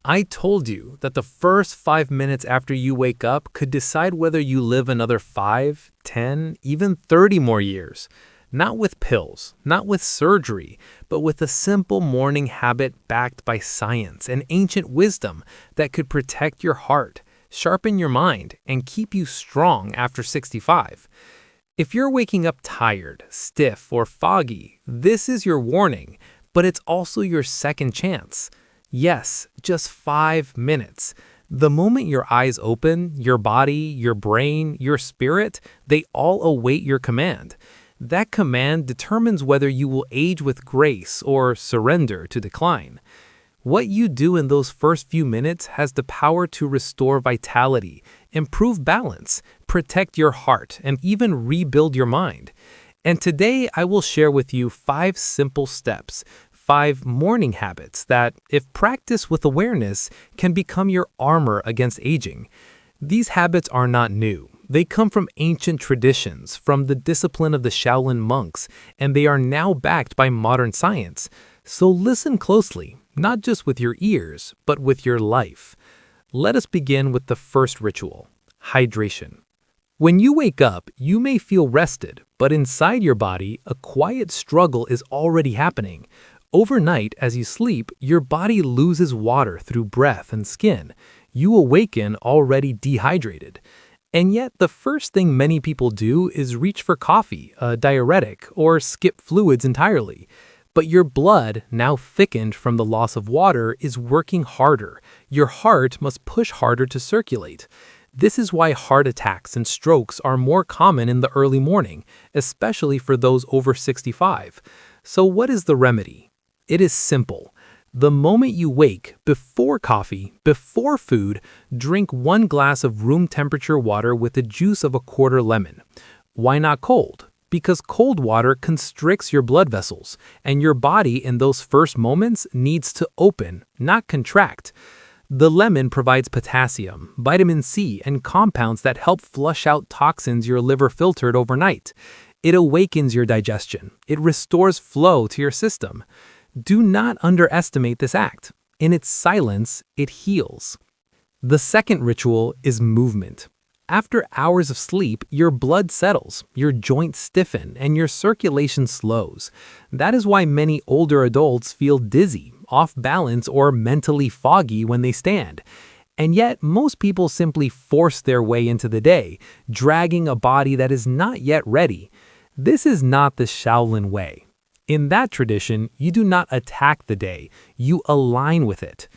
I told you that the first 5 minutes after you wake up could decide whether you live another 5, 10, even 30 more years. Not with pills, not with surgery, but with a simple morning habit backed by science and ancient wisdom that could protect your heart, sharpen your mind, and keep you strong after 65. If you're waking up tired, stiff, or foggy, this is your warning, but it's also your second chance. Yes, just 5 minutes. The moment your eyes open, your body, your brain, your spirit, they all await your command. That command determines whether you will age with grace or surrender to decline. What you do in those first few minutes has the power to restore vitality, improve balance, protect your heart, and even rebuild your mind. And today I will share with you 5 simple steps, 5 morning habits that, if practiced with awareness, can become your armor against aging. These habits are not new. They come from ancient traditions, from the discipline of the Shaolin monks, and they are now backed by modern science. So listen closely, not just with your ears, but with your life. Let us begin with the first ritual: hydration. When you wake up, you may feel rested, but inside your body, a quiet struggle is already happening. Overnight, as you sleep, your body loses water through breath and skin. You awaken already dehydrated. And yet, the first thing many people do is reach for coffee, a diuretic, or skip fluids entirely. But your blood, now thickened from the loss of water, is working harder. Your heart must push harder to circulate. This is why heart attacks and strokes are more common in the early morning, especially for those over 65. So what is the remedy? It is simple. The moment you wake, before coffee, before food, drink 1 glass of room temperature water with the juice of a quarter lemon. Why not cold? Because cold water constricts your blood vessels, and your body in those first moments needs to open, not contract. The lemon provides potassium, vitamin C, and compounds that help flush out toxins your liver filtered overnight. It awakens your digestion. It restores flow to your system. Do not underestimate this act. In its silence, it heals. The second ritual is movement. After hours of sleep, your blood settles, your joints stiffen, and your circulation slows. That is why many older adults feel dizzy, off balance, or mentally foggy when they stand. And yet, most people simply force their way into the day, dragging a body that is not yet ready. This is not the Shaolin way. In that tradition, you do not attack the day, you align with it.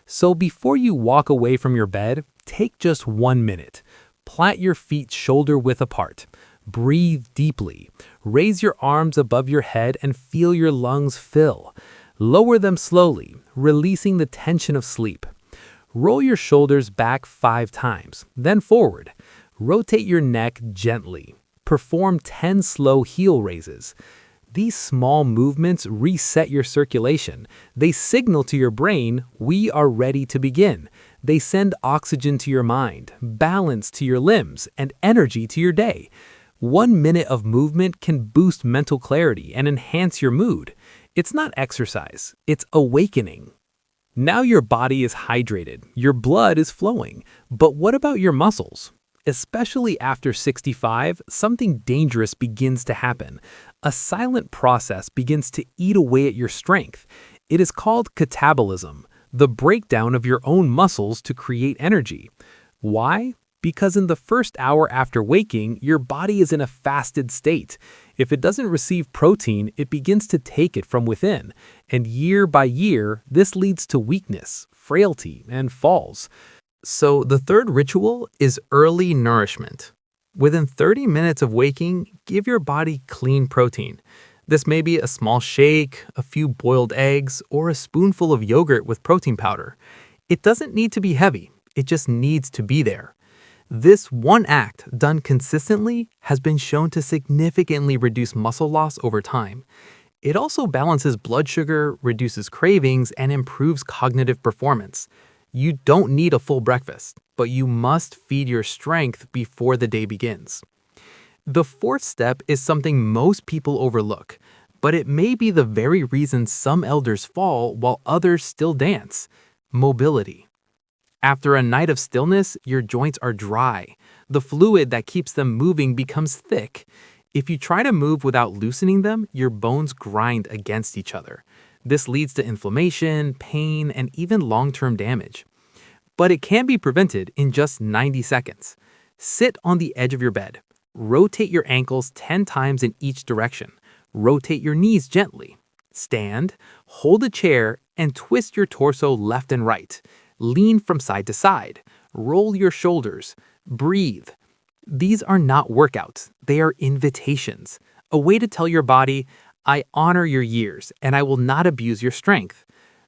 So before you walk away from your bed, take just 1 minute. Plant your feet shoulder-width apart. Breathe deeply. Raise your arms above your head and feel your lungs fill. Lower them slowly, releasing the tension of sleep. Roll your shoulders back 5 times, then forward. Rotate your neck gently. Perform 10 slow heel raises. These small movements reset your circulation. They signal to your brain, we are ready to begin. They send oxygen to your mind, balance to your limbs, and energy to your day. 1 minute of movement can boost mental clarity and enhance your mood. It's not exercise, it's awakening. Now your body is hydrated, your blood is flowing, but what about your muscles? Especially after 65, something dangerous begins to happen. A silent process begins to eat away at your strength. It is called catabolism, the breakdown of your own muscles to create energy. Why? Because in the first hour after waking, your body is in a fasted state. If it doesn't receive protein, it begins to take it from within. And year by year, this leads to weakness, frailty, and falls. So the third ritual is early nourishment. Within 30 minutes of waking, give your body clean protein. This may be a small shake, a few boiled eggs, or a spoonful of yogurt with protein powder. It doesn't need to be heavy, it just needs to be there. This one act, done consistently, has been shown to significantly reduce muscle loss over time. It also balances blood sugar, reduces cravings, and improves cognitive performance. You don't need a full breakfast, but you must feed your strength before the day begins. The fourth step is something most people overlook, but it may be the very reason some elders fall while others still dance. Mobility. After a night of stillness, your joints are dry. The fluid that keeps them moving becomes thick. If you try to move without loosening them, your bones grind against each other. This leads to inflammation, pain, and even long-term damage. But it can be prevented in just 90 seconds. Sit on the edge of your bed. Rotate your ankles 10 times in each direction. Rotate your knees gently. Stand, hold a chair, and twist your torso left and right. Lean from side to side. Roll your shoulders. Breathe. These are not workouts. They are invitations. A way to tell your body, I honor your years and I will not abuse your strength.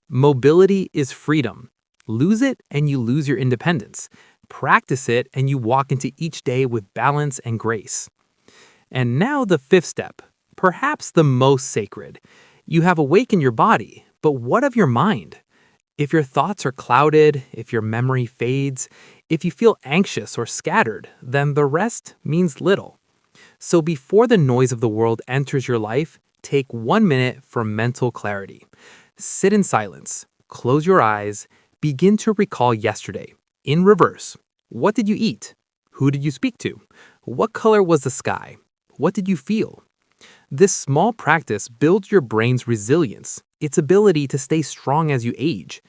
Mobility is freedom. Lose it and you lose your independence. Practice it and you walk into each day with balance and grace. And now the fifth step, perhaps the most sacred. You have awakened your body, but what of your mind? If your thoughts are clouded, if your memory fades, if you feel anxious or scattered, then the rest means little. So before the noise of the world enters your life, take 1 minute for mental clarity. Sit in silence, close your eyes, begin to recall yesterday. In reverse, what did you eat? Who did you speak to? What color was the sky? What did you feel? This small practice builds your brain's resilience, its ability to stay strong as you age.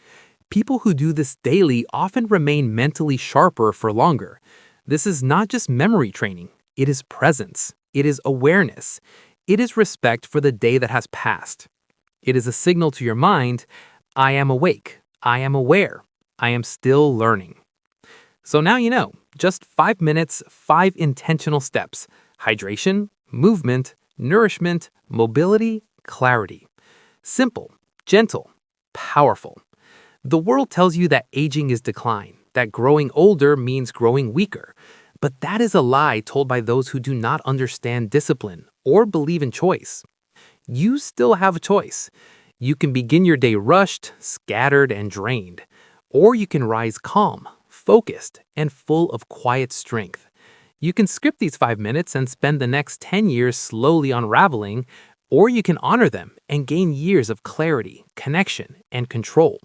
People who do this daily often remain mentally sharper for longer. This is not just memory training. It is presence. It is awareness. It is respect for the day that has passed. It is a signal to your mind, I am awake. I am aware. I am still learning. So now you know, just 5 minutes, 5 intentional steps. Hydration, movement, nourishment, mobility, clarity. Simple, gentle, powerful. The world tells you that aging is decline, that growing older means growing weaker. But that is a lie told by those who do not understand discipline or believe in choice. You still have a choice. You can begin your day rushed, scattered, and drained. Or you can rise calm, focused, and full of quiet strength. You can skip these 5 minutes and spend the next 10 years slowly unraveling, or you can honor them and gain years of clarity, connection, and control.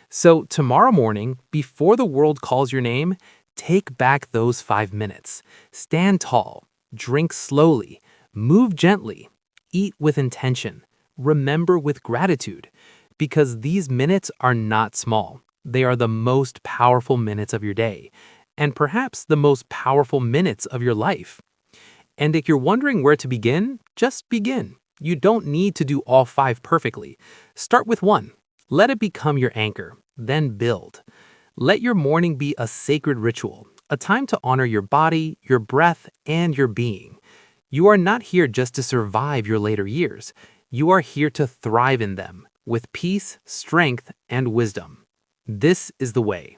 So tomorrow morning, before the world calls your name, take back those 5 minutes. Stand tall, drink slowly, move gently, eat with intention, remember with gratitude, because these minutes are not small. They are the most powerful minutes of your day, and perhaps the most powerful minutes of your life. And if you're wondering where to begin, just begin. You don't need to do all 5 perfectly. Start with 1. Let it become your anchor, then build. Let your morning be a sacred ritual, a time to honor your body, your breath, and your being. You are not here just to survive your later years. You are here to thrive in them, with peace, strength, and wisdom. This is the way.